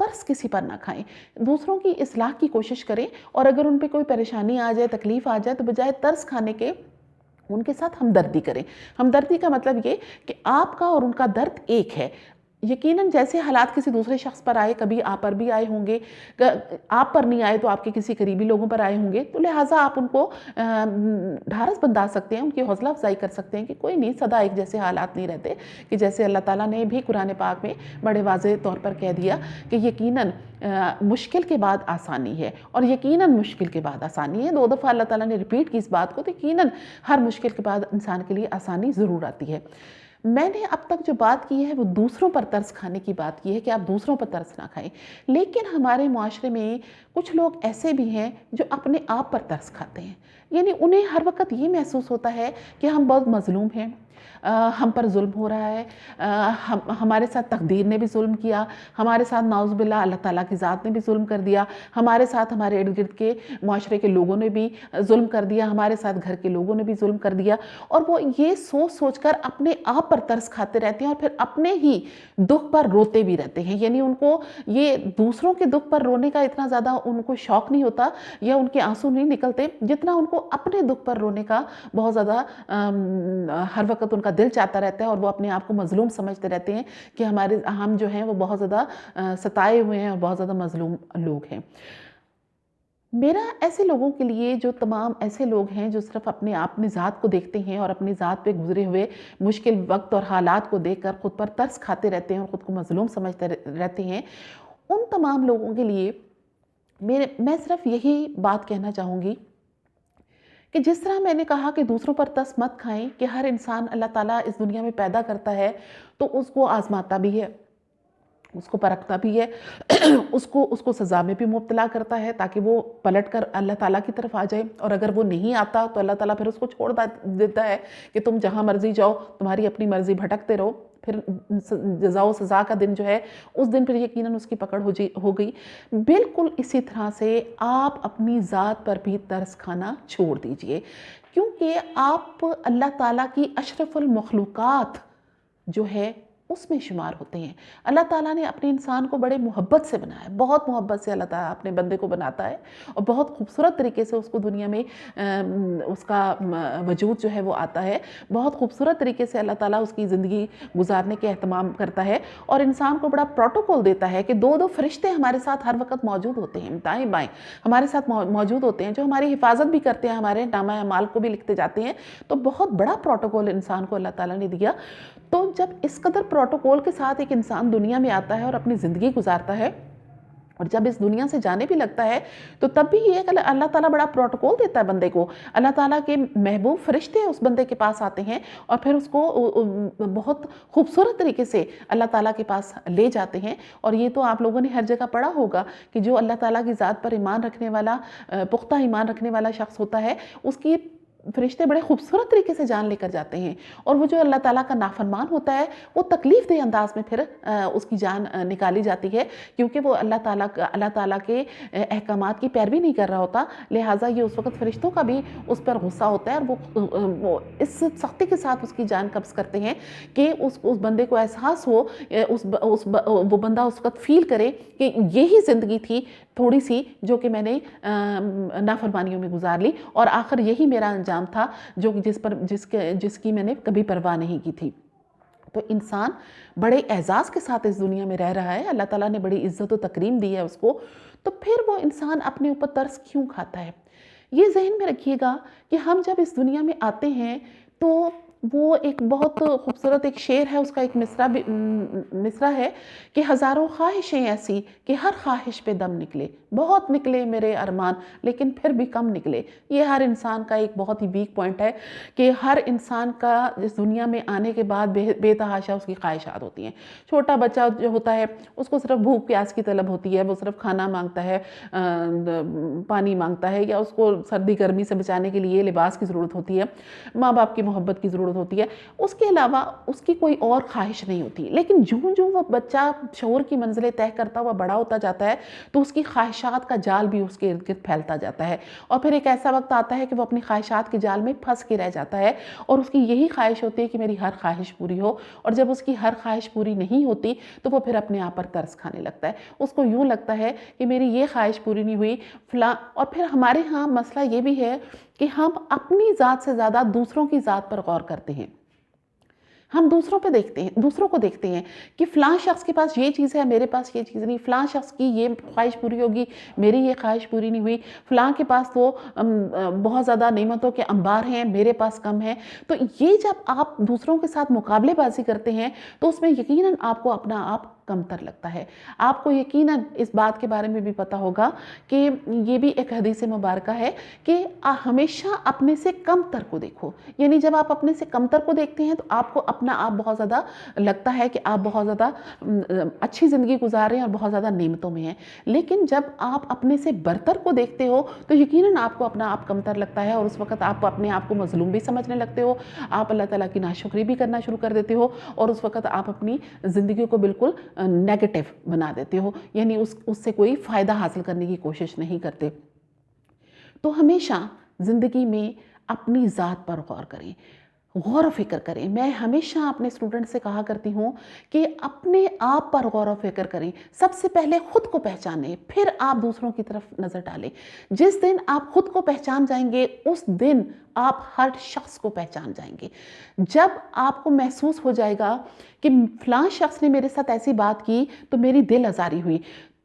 ترس کسی پر نہ کھائیں، دوسروں کی اصلاح کی کوشش کریں، اور اگر ان پہ کوئی پریشانی آ جائے، تکلیف آ جائے، تو بجائے ترس کھانے کے ان کے ساتھ ہمدردی کریں۔ ہمدردی کا مطلب یہ کہ آپ کا اور ان کا درد ایک ہے۔ یقیناً جیسے حالات کسی دوسرے شخص پر آئے، کبھی آپ پر بھی آئے ہوں گے، آپ پر نہیں آئے تو آپ کے کسی قریبی لوگوں پر آئے ہوں گے، تو لہٰذا آپ ان کو ڈھارس بندھا سکتے ہیں، ان کی حوصلہ افزائی کر سکتے ہیں کہ کوئی نہیں، سدا ایک جیسے حالات نہیں رہتے، کہ جیسے اللہ تعالیٰ نے بھی قرآن پاک میں بڑے واضح طور پر کہہ دیا کہ یقیناً مشکل کے بعد آسانی ہے، اور یقیناً مشکل کے بعد آسانی ہے۔ 2 دفعہ اللہ تعالیٰ نے ریپیٹ کی اس بات کو، تو یقیناً ہر مشکل کے بعد انسان کے لیے آسانی ضرور آتی ہے۔ میں نے اب تک جو بات کی ہے وہ دوسروں پر ترس کھانے کی بات کی ہے کہ آپ دوسروں پر ترس نہ کھائیں، لیکن ہمارے معاشرے میں کچھ لوگ ایسے بھی ہیں جو اپنے آپ پر ترس کھاتے ہیں، یعنی انہیں ہر وقت یہ محسوس ہوتا ہے کہ ہم بہت مظلوم ہیں، ہم پر ظلم ہو رہا ہے، ہمارے ساتھ تقدیر نے بھی ظلم کیا، ہمارے ساتھ نعوذ باللہ اللہ تعالیٰ کی ذات نے بھی ظلم کر دیا، ہمارے ساتھ ہمارے ارد گرد کے معاشرے کے لوگوں نے بھی ظلم کر دیا، ہمارے ساتھ گھر کے لوگوں نے بھی ظلم کر دیا، اور وہ یہ سوچ سوچ کر اپنے آپ پر ترس کھاتے رہتے ہیں، اور پھر اپنے ہی دکھ پر روتے بھی رہتے ہیں۔ یعنی ان کو یہ دوسروں کے دکھ پر رونے کا اتنا زیادہ ان کو شوق نہیں ہوتا، یا ان کے آنسو نہیں نکلتے، جتنا ان کو اپنے دکھ پر رونے کا بہت زیادہ ہر وقت ان کا دل چاہتا رہتا ہے، اور وہ اپنے آپ کو مظلوم سمجھتے رہتے ہیں کہ ہم جو ہیں وہ بہت زیادہ ستائے ہوئے ہیں اور بہت زیادہ مظلوم لوگ ہیں۔ میرا ایسے لوگوں کے لیے، جو تمام ایسے لوگ ہیں جو صرف اپنی ذات کو دیکھتے ہیں اور اپنی ذات پہ گزرے ہوئے مشکل وقت اور حالات کو دیکھ کر خود پر ترس کھاتے رہتے ہیں اور خود کو مظلوم سمجھتے رہتے ہیں، ان تمام لوگوں کے لیے میں صرف یہی بات کہنا چاہوں گی کہ جس طرح میں نے کہا کہ دوسروں پر ترس مت کھائیں، کہ ہر انسان اللہ تعالیٰ اس دنیا میں پیدا کرتا ہے تو اس کو آزماتا بھی ہے، اس کو پرکھتا بھی ہے، اس کو سزا میں بھی مبتلا کرتا ہے تاکہ وہ پلٹ کر اللہ تعالیٰ کی طرف آ جائے، اور اگر وہ نہیں آتا تو اللہ تعالیٰ پھر اس کو چھوڑ دیتا ہے کہ تم جہاں مرضی جاؤ، تمہاری اپنی مرضی بھٹکتے رہو، پھر جزا و سزا کا دن جو ہے اس دن پھر یقیناً اس کی پکڑ ہو گئی۔ بالکل اسی طرح سے آپ اپنی ذات پر بھی ترس کھانا چھوڑ دیجئے، کیونکہ آپ اللہ تعالیٰ کی اشرف المخلوقات جو ہے اس میں شمار ہوتے ہیں۔ اللہ تعالیٰ نے اپنے انسان کو بڑے محبت سے بنایا ہے، بہت محبت سے اللہ تعالیٰ اپنے بندے کو بناتا ہے، اور بہت خوبصورت طریقے سے اس کو دنیا میں اس کا وجود جو ہے وہ آتا ہے، بہت خوبصورت طریقے سے اللہ تعالیٰ اس کی زندگی گزارنے کے اہتمام کرتا ہے، اور انسان کو بڑا پروٹوکول دیتا ہے کہ 2 فرشتے ہمارے ساتھ ہر وقت موجود ہوتے ہیں، دائیں بائیں ہمارے ساتھ موجود ہوتے ہیں، جو ہماری حفاظت بھی کرتے ہیں، ہمارے نامہ اعمال کو بھی لکھتے جاتے ہیں۔ تو بہت بڑا پروٹوکول انسان کو اللہ تعالیٰ نے دیا۔ تو جب اس قدر پروٹوکول کے ساتھ ایک انسان دنیا میں آتا ہے اور اپنی زندگی گزارتا ہے، اور جب اس دنیا سے جانے بھی لگتا ہے، تو تب بھی یہ کہ اللہ تعالیٰ بڑا پروٹوکول دیتا ہے بندے کو۔ اللہ تعالیٰ کے محبوب فرشتے اس بندے کے پاس آتے ہیں اور پھر اس کو بہت خوبصورت طریقے سے اللہ تعالیٰ کے پاس لے جاتے ہیں، اور یہ تو آپ لوگوں نے ہر جگہ پڑھا ہوگا کہ جو اللہ تعالیٰ کی ذات پر ایمان رکھنے والا، پختہ ایمان رکھنے والا شخص ہوتا ہے، اس کی فرشتے بڑے خوبصورت طریقے سے جان لے کر جاتے ہیں، اور وہ جو اللہ تعالیٰ کا نافرمان ہوتا ہے وہ تکلیف دہ انداز میں پھر اس کی جان نکالی جاتی ہے، کیونکہ وہ اللہ تعالیٰ کے احکامات کی پیروی نہیں کر رہا ہوتا، لہٰذا یہ اس وقت فرشتوں کا بھی اس پر غصہ ہوتا ہے، اور وہ اس سختی کے ساتھ اس کی جان قبض کرتے ہیں کہ اس بندے کو احساس ہو، وہ بندہ اس وقت فیل کرے کہ یہی زندگی تھی تھوڑی سی جو کہ میں نے نافرمانیوں میں گزار لی، اور آخر یہی میرا انجام تھا جس کی میں نے کبھی پرواہ نہیں کی تھی۔ تو انسان بڑے اعزاز کے ساتھ اس دنیا میں رہ رہا ہے، اللہ تعالیٰ نے بڑی عزت و تکریم دی ہے اس کو، تو پھر وہ انسان اپنے اوپر ترس کیوں کھاتا ہے؟ یہ ذہن میں رکھیے گا کہ ہم جب اس دنیا میں آتے ہیں تو وہ ایک بہت خوبصورت ایک شعر ہے، اس کا ایک مصرع ہے کہ ہزاروں خواہشیں ایسی کہ ہر خواہش پہ دم نکلے، بہت نکلے میرے ارمان لیکن پھر بھی کم نکلے۔ یہ ہر انسان کا ایک بہت ہی ویک پوائنٹ ہے کہ ہر انسان کا اس دنیا میں آنے کے بعد بے تحاشا اس کی خواہشات ہوتی ہیں۔ چھوٹا بچہ جو ہوتا ہے اس کو صرف بھوک پیاس کی طلب ہوتی ہے، وہ صرف کھانا مانگتا ہے، پانی مانگتا ہے، یا اس کو سردی گرمی سے بچانے کے لیے لباس کی ضرورت ہوتی ہے، ماں باپ کی محبت کی ضرورت ضرورت ہوتی ہے، اس کے علاوہ اس کی کوئی اور خواہش نہیں ہوتی. لیکن جو وہ بچہ شعور کی منزلیں طے کرتا ہوا بڑا ہوتا جاتا ہے تو اس کی خواہشات کا جال بھی اس کے ارد گرد پھیلتا جاتا ہے، اور پھر ایک ایسا وقت آتا ہے کہ وہ اپنی خواہشات کے جال میں پھنس کے رہ جاتا ہے، اور اس کی یہی خواہش ہوتی ہے کہ میری ہر خواہش پوری ہو. اور جب اس کی ہر خواہش پوری نہیں ہوتی تو وہ پھر اپنے آپ پر ترس کھانے لگتا ہے. اس کو یوں لگتا ہے کہ میری یہ خواہش پوری نہیں ہوئی فلاں. اور پھر ہمارے ہاں مسئلہ یہ بھی ہے کہ ہم اپنی ذات سے زیادہ دوسروں کی ذات پر غور کرتے ہیں. ہم دوسروں کو دیکھتے ہیں کہ فلاں شخص کے پاس یہ چیز ہے، میرے پاس یہ چیز نہیں، فلاں شخص کی یہ خواہش پوری ہوگی، میری یہ خواہش پوری نہیں ہوئی، فلاں کے پاس تو بہت زیادہ نعمتوں کے انبار ہیں، میرے پاس کم ہے. تو یہ جب آپ دوسروں کے ساتھ مقابلے بازی کرتے ہیں تو اس میں یقیناً آپ کو اپنا آپ کمتر لگتا ہے. آپ کو یقیناً اس بات کے بارے میں بھی پتہ ہوگا کہ یہ بھی ایک حدیث مبارکہ ہے کہ ہمیشہ اپنے سے کم تر کو دیکھو. یعنی جب آپ اپنے سے کم تر کو دیکھتے ہیں تو آپ کو اپنا آپ بہت زیادہ لگتا ہے کہ آپ بہت زیادہ اچھی زندگی گزار رہے ہیں اور بہت زیادہ نعمتوں میں ہیں. لیکن جب آپ اپنے سے برتر کو دیکھتے ہو تو یقیناً آپ کو اپنا آپ کمتر لگتا ہے، اور اس وقت آپ اپنے آپ کو مظلوم بھی سمجھنے لگتے ہو. آپ اللہ تعالیٰ کی ناشکری بھی کرنا شروع کر دیتے ہو، اور اس وقت آپ اپنی زندگی کو بالکل نیگیٹو بنا دیتے ہو، یعنی اس سے کوئی فائدہ حاصل کرنے کی کوشش نہیں کرتے. تو ہمیشہ زندگی میں اپنی ذات پر غور کریں، غور و فکر کریں. میں ہمیشہ اپنے اسٹوڈنٹ سے کہا کرتی ہوں کہ اپنے آپ پر غور و فکر کریں. سب سے پہلے خود کو پہچانیں، پھر آپ دوسروں کی طرف نظر ڈالیں. جس دن آپ خود کو پہچان جائیں گے اس دن آپ ہر شخص کو پہچان جائیں گے. جب آپ کو محسوس ہو جائے گا کہ فلاں شخص نے میرے ساتھ ایسی بات کی تو میری دل آزاری ہوئی،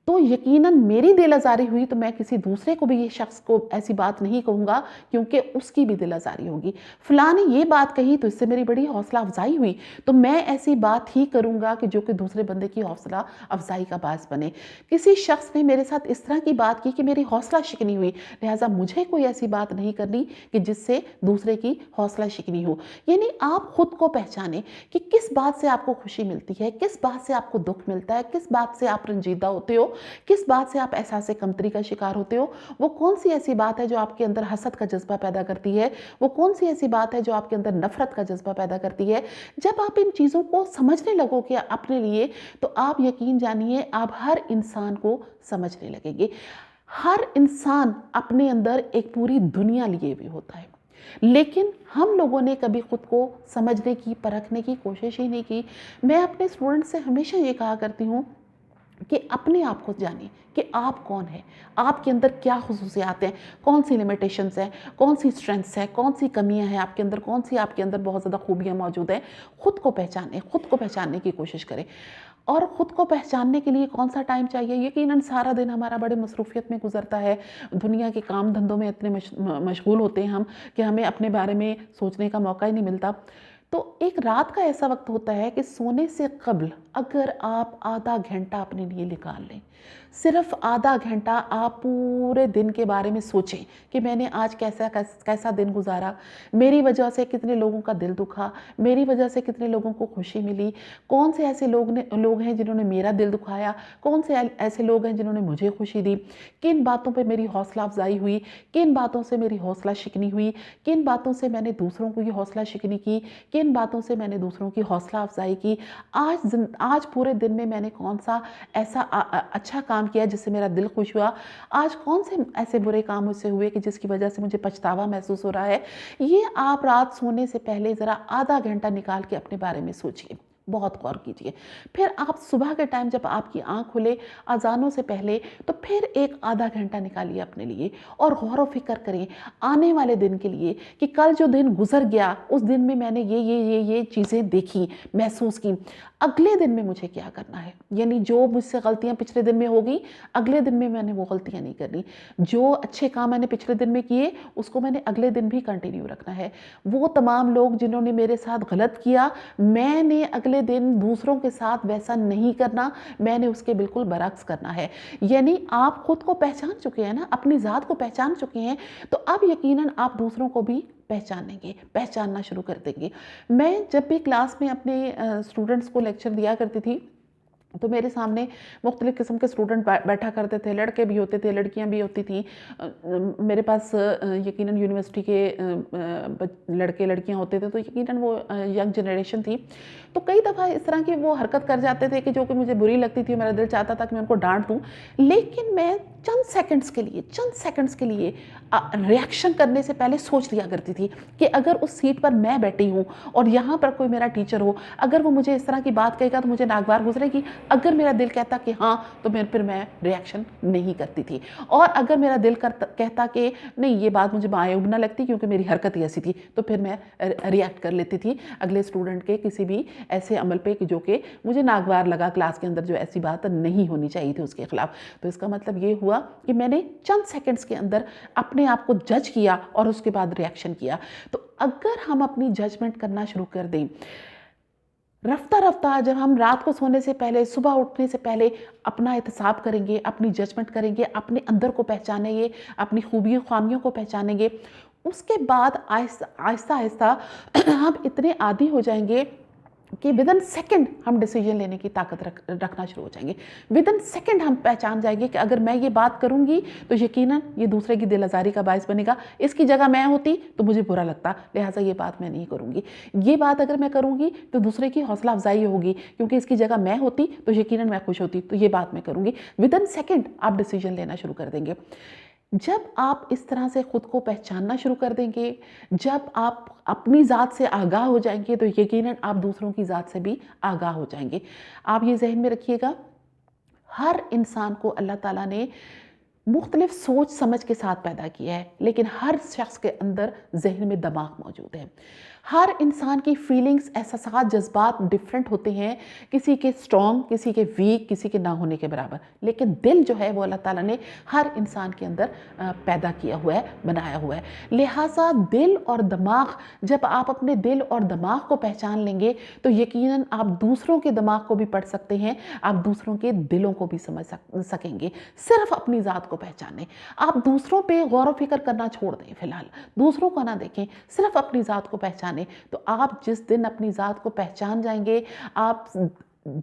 تو یقیناً میری دل آزاری ہوئی تو میں کسی دوسرے کو بھی یہ شخص کو ایسی بات نہیں کہوں گا کیونکہ اس کی بھی دل آزاری ہوگی. فلاں نے یہ بات کہی تو اس سے میری بڑی حوصلہ افزائی ہوئی تو میں ایسی بات ہی کروں گا کہ جو کہ دوسرے بندے کی حوصلہ افزائی کا باعث بنے. کسی شخص نے میرے ساتھ اس طرح کی بات کی کہ میری حوصلہ شکنی ہوئی، لہٰذا مجھے کوئی ایسی بات نہیں کرنی کہ جس سے دوسرے کی حوصلہ شکنی ہو. یعنی آپ خود کو پہچانیں کہ کس بات سے آپ کو خوشی ملتی ہے، کس بات سے آپ کو دکھ ملتا ہے، کس بات سے آپ رنجیدہ ہوتے ہو، کس بات سے آپ احساس کمتری کا شکار ہوتے ہو. وہ کون سی ایسی بات ہے جو آپ کے اندر حسد کا جذبہ پیدا کرتی ہے، وہ کون سی ایسی بات ہے جو آپ کے اندر نفرت کا جذبہ پیدا کرتی ہے. جب آپ ان چیزوں کو سمجھنے لگو کہ اپنے لیے تو آپ یقین جانیے آپ ہر انسان کو سمجھنے لگیں گے. ہر انسان اپنے اندر ایک پوری دنیا لیے ہوئے ہوتا ہے، لیکن ہم لوگوں نے کبھی خود کو سمجھنے کی پرکھنے کی کوشش ہی نہیں کی. میں اپنے اسٹوڈنٹ سے ہمیشہ یہ کہا کرتی ہوں کہ اپنے آپ کو جانیں کہ آپ کون ہیں، آپ کے اندر کیا خصوصیات ہیں، کون سی لیمیٹیشنز ہیں، کون سی اسٹرینتھس ہیں، کون سی کمیاں ہیں آپ کے اندر، کون سی آپ کے اندر بہت زیادہ خوبیاں موجود ہیں. خود کو پہچانیں، خود کو پہچاننے کی کوشش کریں. اور خود کو پہچاننے کے لیے کون سا ٹائم چاہیے؟ یقیناً سارا دن ہمارا بڑے مصروفیت میں گزرتا ہے، دنیا کے کام دھندوں میں اتنے مشغول ہوتے ہیں ہم کہ ہمیں اپنے بارے میں سوچنے کا موقع ہی نہیں ملتا. تو ایک رات کا ایسا وقت ہوتا ہے کہ سونے سے قبل اگر آپ آدھا گھنٹہ اپنے لیے نکال لیں، صرف آدھا گھنٹہ آپ پورے دن کے بارے میں سوچیں کہ میں نے آج کیسا دن گزارا، میری وجہ سے کتنے لوگوں کا دل دکھا، میری وجہ سے کتنے لوگوں کو خوشی ملی، کون سے ایسے لوگ ہیں جنہوں نے میرا دل دکھایا، کون سے ایسے لوگ ہیں جنہوں نے مجھے خوشی دی، کن باتوں پہ میری حوصلہ افزائی ہوئی، کن باتوں سے میری حوصلہ شکنی ہوئی، کن باتوں سے میں نے دوسروں کو یہ حوصلہ شکنی کی، کن باتوں سے میں نے دوسروں کی حوصلہ افزائی کی. آج پورے دن میں نے کون سا ایسا اچھا کام کیا جس سے میرا دل خوش ہوا، آج کون سے ایسے برے کام مجھ سے ہوئے کہ جس کی وجہ سے مجھے پچھتاوا محسوس ہو رہا ہے. یہ آپ رات سونے سے پہلے ذرا آدھا گھنٹہ نکال کے اپنے بارے میں سوچئے، بہت غور کیجئے. پھر آپ صبح کے ٹائم جب آپ کی آنکھ کھلے اذانوں سے پہلے تو پھر ایک آدھا گھنٹہ نکالیے اپنے لیے اور غور و فکر کریں آنے والے دن کے لیے کہ کل جو دن گزر گیا اس دن میں نے یہ چیزیں دیکھی، محسوس کی، اگلے دن میں مجھے کیا کرنا ہے. یعنی جو مجھ سے غلطیاں پچھلے دن میں ہوگی اگلے دن میں نے وہ غلطیاں نہیں کرنی. جو اچھے کام میں نے پچھلے دن میں کیے اس کو میں نے اگلے دن بھی کنٹینیو رکھنا ہے. وہ تمام لوگ جنہوں نے میرے ساتھ غلط کیا میں نے اگلے دن دوسروں کے ساتھ ویسا نہیں کرنا، میں نے اس کے بالکل برعکس کرنا ہے. یعنی آپ خود کو پہچان چکے ہیں نا، اپنی ذات کو پہچان چکے ہیں تو اب یقیناً آپ دوسروں کو بھی پہچانیں گے، پہچاننا شروع کر دیں گے. میں جب بھی کلاس میں اپنے اسٹوڈنٹس کو لیکچر دیا کرتی تھی تو میرے سامنے مختلف قسم کے اسٹوڈنٹ بیٹھا کرتے تھے، لڑکے بھی ہوتے تھے، لڑکیاں بھی ہوتی تھیں۔ میرے پاس یقیناً یونیورسٹی کے لڑکے لڑکیاں ہوتے تھے، تو یقیناً وہ ینگ جنریشن تھی۔ تو کئی دفعہ اس طرح کی وہ حرکت کر جاتے تھے کہ جو کہ مجھے بری لگتی تھی، میرا دل چاہتا تھا کہ میں ان کو ڈانٹ دوں، لیکن میں چند سیکنڈز کے لیے ریاکشن کرنے سے پہلے سوچ لیا کرتی تھی کہ اگر اس سیٹ پر میں بیٹھی ہوں اور یہاں پر کوئی میرا ٹیچر ہو، اگر وہ مجھے اس طرح کی بات کہے گا تو مجھے ناگوار گزرے گی۔ اگر میرا دل کہتا کہ ہاں تو پھر میں ریاکشن نہیں کرتی تھی، اور اگر میرا دل کہتا کہ نہیں یہ بات مجھے معیوب نہ لگتی کیونکہ میری حرکت ہی ایسی تھی، تو پھر میں ریاکٹ کر لیتی تھی اگلے اسٹوڈنٹ کے کسی بھی ایسے عمل پہ جو کہ مجھے ناگوار لگا، کلاس کے اندر جو ایسی بات نہیں ہونی چاہیے تھی اس کے خلاف۔ تو اس کا مطلب یہ ہوا کہ میں نے چند سیکنڈز کے اندر اپنے آپ کو جج کیا اور اس کے بعد ریاکشن کیا۔ تو اگر ہم اپنی ججمنٹ کرنا شروع کر دیں، رفتہ رفتہ جب ہم رات کو سونے سے پہلے، صبح اٹھنے سے پہلے اپنا احتساب کریں گے، اپنی ججمنٹ کریں گے، اپنے اندر کو پہچانیں گے، اپنی خوبیوں خامیوں کو پہچانیں گے، اس کے بعد آہستہ آہستہ ہم اتنے عادی ہو جائیں گے کہ ودن سیکنڈ ہم ڈیسیجن لینے کی طاقت رکھنا شروع ہو جائیں گے۔ ودن سیکنڈ ہم پہچان جائیں گے کہ اگر میں یہ بات کروں گی تو یقیناً یہ دوسرے کی دل آزاری کا باعث بنے گا، اس کی جگہ میں ہوتی تو مجھے برا لگتا، لہٰذا یہ بات میں نہیں کروں گی۔ یہ بات اگر میں کروں گی تو دوسرے کی حوصلہ افزائی ہوگی، کیونکہ اس کی جگہ میں ہوتی تو یقیناً میں خوش ہوتی، تو یہ بات میں کروں گی۔ ودن سیکنڈ آپ ڈیسیجن لینا شروع کر دیں گے۔ جب آپ اس طرح سے خود کو پہچاننا شروع کر دیں گے، جب آپ اپنی ذات سے آگاہ ہو جائیں گے، تو یقیناً آپ دوسروں کی ذات سے بھی آگاہ ہو جائیں گے۔ آپ یہ ذہن میں رکھیے گا، ہر انسان کو اللہ تعالیٰ نے مختلف سوچ سمجھ کے ساتھ پیدا کیا ہے، لیکن ہر شخص کے اندر ذہن میں دماغ موجود ہے۔ ہر انسان کی فیلنگز، احساسات، جذبات ڈیفرنٹ ہوتے ہیں، کسی کے اسٹرانگ، کسی کے ویک، کسی کے نہ ہونے کے برابر، لیکن دل جو ہے وہ اللہ تعالیٰ نے ہر انسان کے اندر پیدا کیا ہوا ہے، بنایا ہوا ہے۔ لہٰذا دل اور دماغ، جب آپ اپنے دل اور دماغ کو پہچان لیں گے تو یقیناً آپ دوسروں کے دماغ کو بھی پڑھ سکتے ہیں، آپ دوسروں کے دلوں کو بھی سمجھ سکیں گے، صرف اپنی ذات کو پہچانے۔ آپ دوسروں پہ غور و فکر کرنا چھوڑ دیں، فی الحال دوسروں کو نہ دیکھیں، صرف اپنی ذات کو پہچانے۔ تو آپ جس دن اپنی ذات کو پہچان جائیں گے، آپ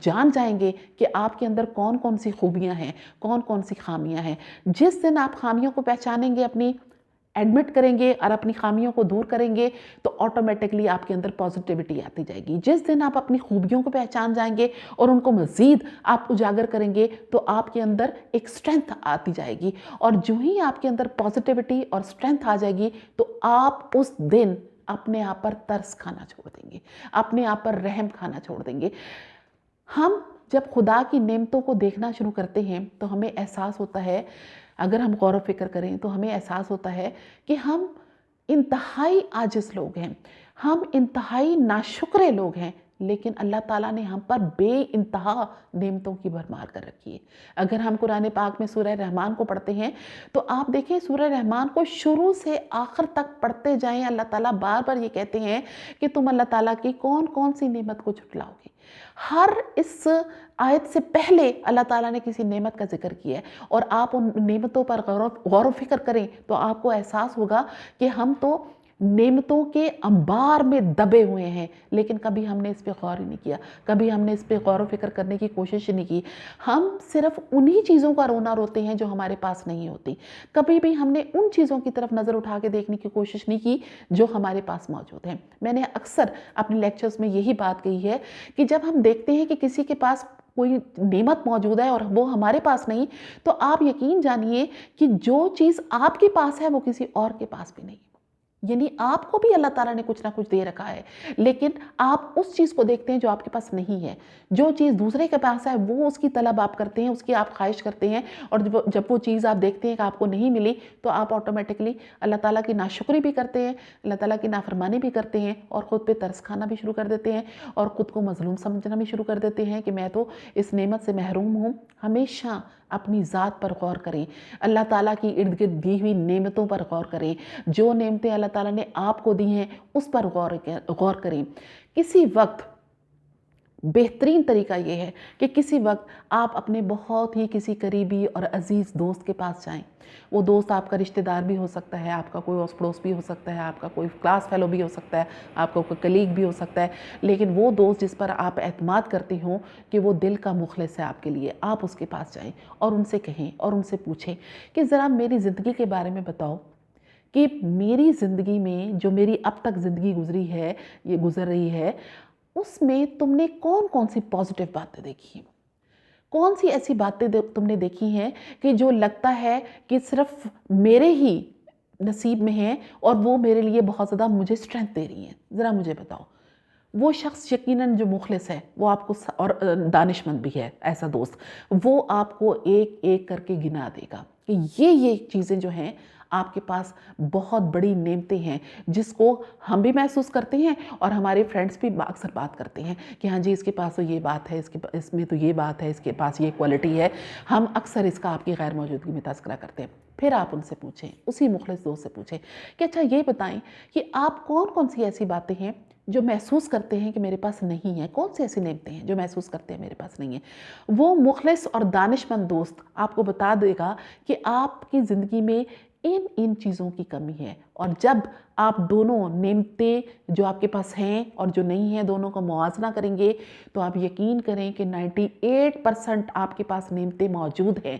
جان جائیں گے کہ آپ کے اندر کون کون سی خوبیاں ہیں، کون کون سی خامیاں ہیں۔ جس دن آپ خامیوں کو پہچانیں گے، اپنی ایڈمٹ کریں گے اور اپنی خامیوں کو دور کریں گے، تو آٹومیٹکلی آپ کے اندر پازیٹیوٹی آتی جائے گی۔ جس دن آپ اپنی خوبیوں کو پہچان جائیں گے اور ان کو مزید آپ اجاگر کریں گے، تو آپ کے اندر ایک اسٹرینتھ آتی جائے گی، اور جو ہی آپ کے اندر پازیٹیوٹی اور اسٹرینتھ آ جائے گی تو آپ اس دن اپنے آپ پر ترس کھانا چھوڑ دیں گے، اپنے آپ پر رحم کھانا چھوڑ دیں گے۔ ہم جب خدا کی نعمتوں کو دیکھنا شروع کرتے ہیں تو ہمیں احساس ہوتا ہے، اگر ہم غور و فکر کریں تو ہمیں احساس ہوتا ہے کہ ہم انتہائی عاجز لوگ ہیں، ہم انتہائی ناشکرے لوگ ہیں، لیکن اللہ تعالیٰ نے ہم پر بے انتہا نعمتوں کی بھرمار کر رکھی ہے۔ اگر ہم قرآن پاک میں سورہ رحمان کو پڑھتے ہیں تو آپ دیکھیں، سورہ رحمان کو شروع سے آخر تک پڑھتے جائیں، اللہ تعالیٰ بار بار یہ کہتے ہیں کہ تم اللہ تعالیٰ کی کون کون سی نعمت کو جھٹلاؤ گے۔ ہر اس آیت سے پہلے اللہ تعالیٰ نے کسی نعمت کا ذکر کیا ہے، اور آپ ان نعمتوں پر غور و فکر کریں تو آپ کو احساس ہوگا کہ ہم تو نعمتوں کے انبار میں دبے ہوئے ہیں، لیکن کبھی ہم نے اس پہ غور ہی نہیں کیا، کبھی ہم نے اس پہ غور و فکر کرنے کی کوشش ہی نہیں کی۔ ہم صرف انہی چیزوں کا رونا روتے ہیں جو ہمارے پاس نہیں ہوتی، کبھی بھی ہم نے ان چیزوں کی طرف نظر اٹھا کے دیکھنے کی کوشش نہیں کی جو ہمارے پاس موجود ہیں۔ میں نے اکثر اپنے لیکچرز میں یہی بات کہی ہے کہ جب ہم دیکھتے ہیں کہ کسی کے پاس کوئی نعمت موجود ہے اور وہ ہمارے پاس نہیں، تو آپ یقین جانیے کہ جو چیز آپ کے پاس ہے وہ کسی اور کے پاس بھی نہیں۔ یعنی آپ کو بھی اللہ تعالیٰ نے کچھ نہ کچھ دے رکھا ہے، لیکن آپ اس چیز کو دیکھتے ہیں جو آپ کے پاس نہیں ہے۔ جو چیز دوسرے کے پاس ہے وہ اس کی طلب آپ کرتے ہیں، اس کی آپ خواہش کرتے ہیں، اور جب وہ چیز آپ دیکھتے ہیں کہ آپ کو نہیں ملی تو آپ آٹومیٹکلی اللہ تعالیٰ کی ناشکری بھی کرتے ہیں، اللہ تعالیٰ کی نافرمانی بھی کرتے ہیں، اور خود پہ ترس کھانا بھی شروع کر دیتے ہیں، اور خود کو مظلوم سمجھنا بھی شروع کر دیتے ہیں کہ میں تو اس نعمت سے محروم ہوں۔ ہمیشہ اپنی ذات پر غور کریں، اللہ تعالیٰ کی ارد گرد دی ہوئی نعمتوں پر غور کریں، جو نعمتیں اللہ تعالیٰ نے آپ کو دی ہیں اس پر غور کریں۔ کسی وقت بہترین طریقہ یہ ہے کہ کسی وقت آپ اپنے بہت ہی کسی قریبی اور عزیز دوست کے پاس جائیں. وہ دوست آپ کا رشتہ دار بھی ہو سکتا ہے، آپ کا کوئی اوس پڑوس بھی ہو سکتا ہے، آپ کا کوئی کلاس فیلو بھی ہو سکتا ہے، آپ کا کوئی کلیگ بھی ہو سکتا ہے، لیکن وہ دوست جس پر آپ اعتماد کرتی ہوں کہ وہ دل کا مخلص ہے آپ کے لیے، آپ اس کے پاس جائیں اور ان سے کہیں اور ان سے پوچھیں کہ ذرا میری زندگی کے بارے میں بتاؤ کہ میری زندگی میں جو میری اب تک زندگی گزری ہے، یہ گزر رہی ہے، اس میں تم نے کون کون سی پازیٹیو باتیں دیکھی ہیں، کون سی ایسی باتیں تم نے دیکھی ہیں کہ جو لگتا ہے کہ صرف میرے ہی نصیب میں ہیں اور وہ میرے لیے بہت زیادہ مجھے اسٹرینتھ دے رہی ہیں، ذرا مجھے بتاؤ. وہ شخص یقیناً جو مخلص ہے وہ آپ کو اور دانش مند بھی ہے ایسا دوست، وہ آپ کو ایک ایک کر کے گنا دے گا کہ یہ چیزیں جو ہیں آپ کے پاس بہت بڑی نعمتیں ہیں جس کو ہم بھی محسوس کرتے ہیں اور ہمارے فرینڈز بھی اکثر بات کرتے ہیں کہ ہاں جی اس کے پاس تو یہ بات ہے، اس میں تو یہ بات ہے، اس کے پاس یہ کوالٹی ہے. ہم اکثر اس کا آپ کی غیر موجودگی میں تذکرہ کرتے ہیں. پھر آپ ان سے پوچھیں، اسی مخلص دوست سے پوچھیں کہ اچھا یہ بتائیں کہ آپ کون کون سی ایسی باتیں ہیں جو محسوس کرتے ہیں کہ میرے پاس نہیں ہیں، کون سی ایسی نعمتیں ہیں جو محسوس کرتے ہیں میرے پاس نہیں ہیں. وہ مخلص اور دانش مند دوست آپ کو بتا دے گا کہ آپ کی زندگی میں ان چیزوں کی کمی ہے، اور جب آپ دونوں نعمتیں جو آپ کے پاس ہیں اور جو نہیں ہیں دونوں کا موازنہ کریں گے تو آپ یقین کریں کہ 98% آپ کے پاس نعمتیں موجود ہیں.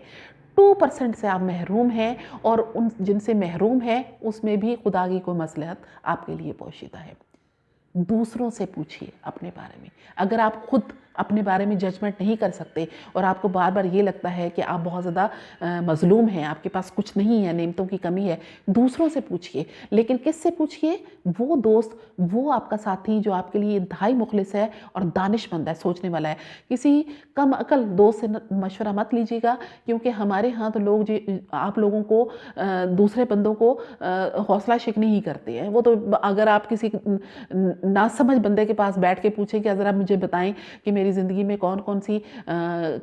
2% سے آپ محروم ہیں، اور ان جن سے محروم ہیں اس میں بھی خدا کی کوئی مصلحت آپ کے لیے پوشیدہ ہے. دوسروں سے پوچھئے اپنے بارے میں. اگر آپ خود اپنے بارے میں ججمنٹ نہیں کر سکتے اور آپ کو بار بار یہ لگتا ہے کہ آپ بہت زیادہ مظلوم ہیں، آپ کے پاس کچھ نہیں ہے، نعمتوں کی کمی ہے، دوسروں سے پوچھئے. لیکن کس سے پوچھئے؟ وہ دوست، وہ آپ کا ساتھی جو آپ کے لیے انتہائی مخلص ہے اور دانش مند ہے، سوچنے والا ہے. کسی کم عقل دوست سے مشورہ مت لیجیے گا، کیونکہ ہمارے ہاں تو لوگ آپ لوگوں کو دوسرے بندوں کو حوصلہ شکنی ہی کرتے ہیں. وہ تو اگر آپ کسی ناسمجھ بندے کے پاس بیٹھ کے پوچھیں کہ ذرا مجھے بتائیں کہ میری زندگی میں کون کون سی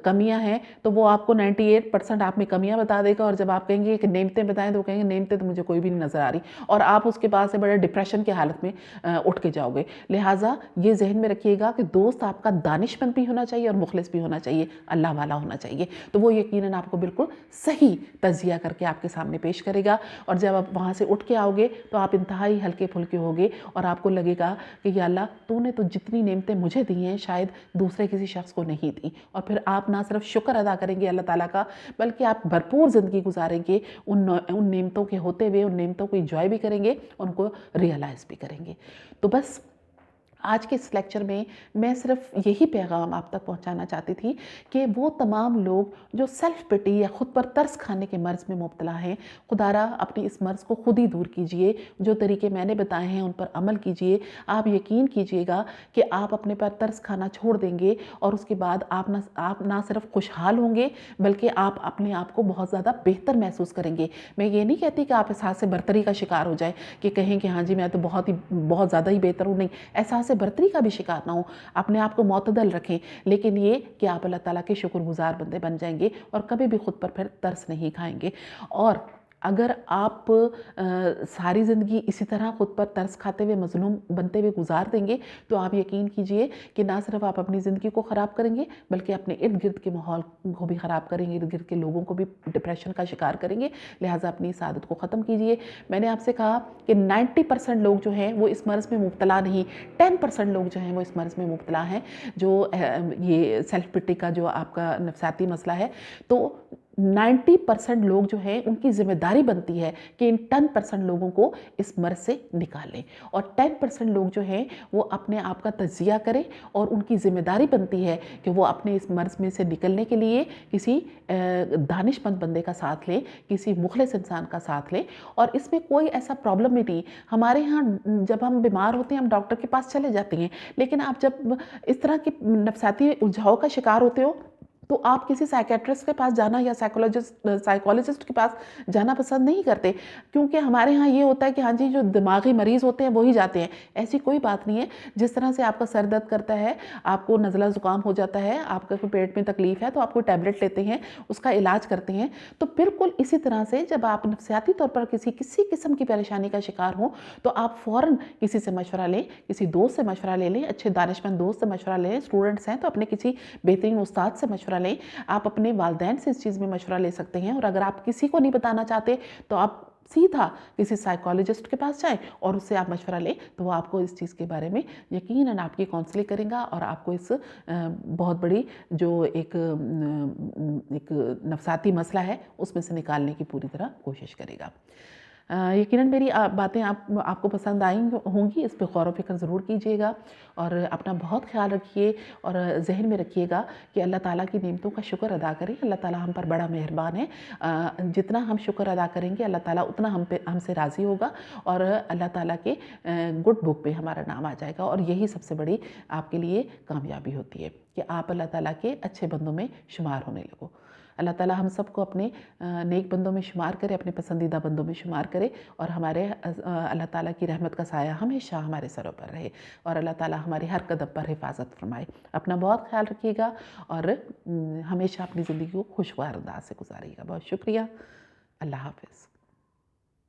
کمیاں ہیں، تو وہ آپ کو 98% آپ میں کمیاں بتا دے گا، اور جب آپ کہیں گے کہ نعمتیں بتائیں تو وہ کہیں گے نعمتیں تو مجھے کوئی بھی نہیں نظر آ رہی، اور آپ اس کے پاس سے بڑے ڈپریشن کی حالت میں اٹھ کے جاؤ گے. لہٰذا یہ ذہن میں رکھیے گا کہ دوست آپ کا دانش مند بھی ہونا چاہیے اور مخلص بھی ہونا چاہیے، اللہ والا ہونا چاہیے. تو وہ یقیناً آپ کو بالکل صحیح تجزیہ کر کے آپ کے سامنے پیش کرے گا، اور جب آپ وہاں سے اٹھ کے آؤ گے تو آپ انتہائی ہلکے پھلکے ہوگے، اور آپ کو لگے گا کہ یا اللہ تو نے تو جتنی نعمتیں مجھے دی ہیں شاید دوسرے کسی شخص کو نہیں دی. اور پھر آپ نہ صرف شکر ادا کریں گے اللہ تعالیٰ کا، بلکہ آپ بھرپور زندگی گزاریں گے، ان نعمتوں کے ہوتے ہوئے ان نعمتوں کو انجوائے بھی کریں گے، ان کو ریئلائز بھی کریں گے. تو بس آج کے اس لیکچر میں صرف یہی پیغام آپ تک پہنچانا چاہتی تھی کہ وہ تمام لوگ جو سیلف پٹی یا خود پر ترس کھانے کے مرض میں مبتلا ہیں، خدا را اپنی اس مرض کو خود ہی دور کیجئے. جو طریقے میں نے بتائے ہیں ان پر عمل کیجئے. آپ یقین کیجئے گا کہ آپ اپنے پر ترس کھانا چھوڑ دیں گے، اور اس کے بعد آپ نہ صرف خوشحال ہوں گے بلکہ آپ اپنے آپ کو بہت زیادہ بہتر محسوس کریں گے. میں یہ نہیں کہتی کہ آپ احساس برتری کا شکار ہو جائیں کہ کہیں کہ ہاں جی میں تو بہت زیادہ ہی بہتر ہوں. نہیں، احساس برتری کا بھی شکار نہ ہوں، اپنے آپ کو معتدل رکھیں، لیکن یہ کہ آپ اللہ تعالیٰ کے شکر گزار بندے بن جائیں گے اور کبھی بھی خود پر پھر ترس نہیں کھائیں گے. اور اگر آپ ساری زندگی اسی طرح خود پر ترس کھاتے ہوئے مظلوم بنتے ہوئے گزار دیں گے تو آپ یقین کیجئے کہ نہ صرف آپ اپنی زندگی کو خراب کریں گے بلکہ اپنے ارد گرد کے ماحول کو بھی خراب کریں گے، ارد گرد کے لوگوں کو بھی ڈپریشن کا شکار کریں گے. لہٰذا اپنی اس عادت کو ختم کیجئے. میں نے آپ سے کہا کہ 90% لوگ جو ہیں وہ اس مرض میں مبتلا نہیں، 10% لوگ جو ہیں وہ اس مرض میں مبتلا ہیں، جو یہ سیلف پٹی کا جو آپ کا نفسیاتی مسئلہ ہے. تو 90% لوگ جو ہیں ان کی ذمہ داری بنتی ہے کہ ان 10% لوگوں کو اس مرض سے نکالیں، اور 10% لوگ جو ہیں وہ اپنے آپ کا تجزیہ کریں، اور ان کی ذمہ داری بنتی ہے کہ وہ اپنے اس مرض میں سے نکلنے کے لیے کسی دانش مند بندے کا ساتھ لیں، کسی مخلص انسان کا ساتھ لیں. اور اس میں کوئی ایسا پرابلم بھی نہیں. ہمارے ہاں جب ہم بیمار ہوتے ہیں ہم ڈاکٹر کے پاس چلے جاتے ہیں، لیکن آپ جب اس طرح کی نفسیاتی الجھاؤ کا شکار ہوتے ہو تو آپ کسی سائیکیٹرسٹ کے پاس جانا یا سائیکالوجسٹ کے پاس جانا پسند نہیں کرتے، کیونکہ ہمارے ہاں یہ ہوتا ہے کہ ہاں جی جو دماغی مریض ہوتے ہیں وہی جاتے ہیں۔ ایسی کوئی بات نہیں ہے۔ جس طرح سے آپ کا سر درد کرتا ہے، آپ کو نزلہ زکام ہو جاتا ہے، آپ کا پیٹ میں تکلیف ہے تو آپ کو ٹیبلٹ لیتے ہیں، اس کا علاج کرتے ہیں، تو بالکل اسی طرح سے جب آپ نفسیاتی طور پر کسی قسم کی پریشانی کا شکار ہوں تو آپ فوراً کسی سے مشورہ لیں، کسی دوست سے مشورہ لے لیں، اچھے دانشمند دوست سے مشورہ لیں، اسٹوڈنٹس ہیں تو اپنے کسی بہترین استاد سے مشورہ لیں، آپ اپنے والدین سے اس چیز میں مشورہ لے سکتے ہیں، اور اگر آپ کسی کو نہیں بتانا چاہتے تو آپ سیدھا کسی سائیکالوجسٹ کے پاس جائیں اور اس سے آپ مشورہ لیں، تو وہ آپ کو اس چیز کے بارے میں یقیناً آپ کی کونسلنگ کرے گا اور آپ کو اس بہت بڑی جو ایک نفسیاتی مسئلہ ہے اس میں سے نکالنے کی پوری طرح کوشش کرے گا۔ یقیناً میری باتیں آپ کو پسند آئیں ہوں گی، اس پہ غور و فکر ضرور کیجیے گا اور اپنا بہت خیال رکھیے اور ذہن میں رکھیے گا کہ اللہ تعالیٰ کی نعمتوں کا شکر ادا کریں۔ اللہ تعالیٰ ہم پر بڑا مہربان ہے، جتنا ہم شکر ادا کریں گے اللہ تعالیٰ اتنا ہم سے راضی ہوگا اور اللہ تعالیٰ کے گڈ بک پہ ہمارا نام آ جائے گا، اور یہی سب سے بڑی آپ کے لیے کامیابی ہوتی ہے کہ آپ اللہ تعالیٰ کے اچھے بندوں میں شمار ہونے لگو۔ اللہ تعالیٰ ہم سب کو اپنے نیک بندوں میں شمار کرے، اپنے پسندیدہ بندوں میں شمار کرے، اور ہمارے اللہ تعالیٰ کی رحمت کا سایہ ہمیشہ ہمارے سروں پر رہے، اور اللہ تعالیٰ ہماری ہر قدم پر حفاظت فرمائے۔ اپنا بہت خیال رکھیے گا اور ہمیشہ اپنی زندگی کو خوشگوار انداز سے گزاریے گا۔ بہت شکریہ۔ اللہ حافظ۔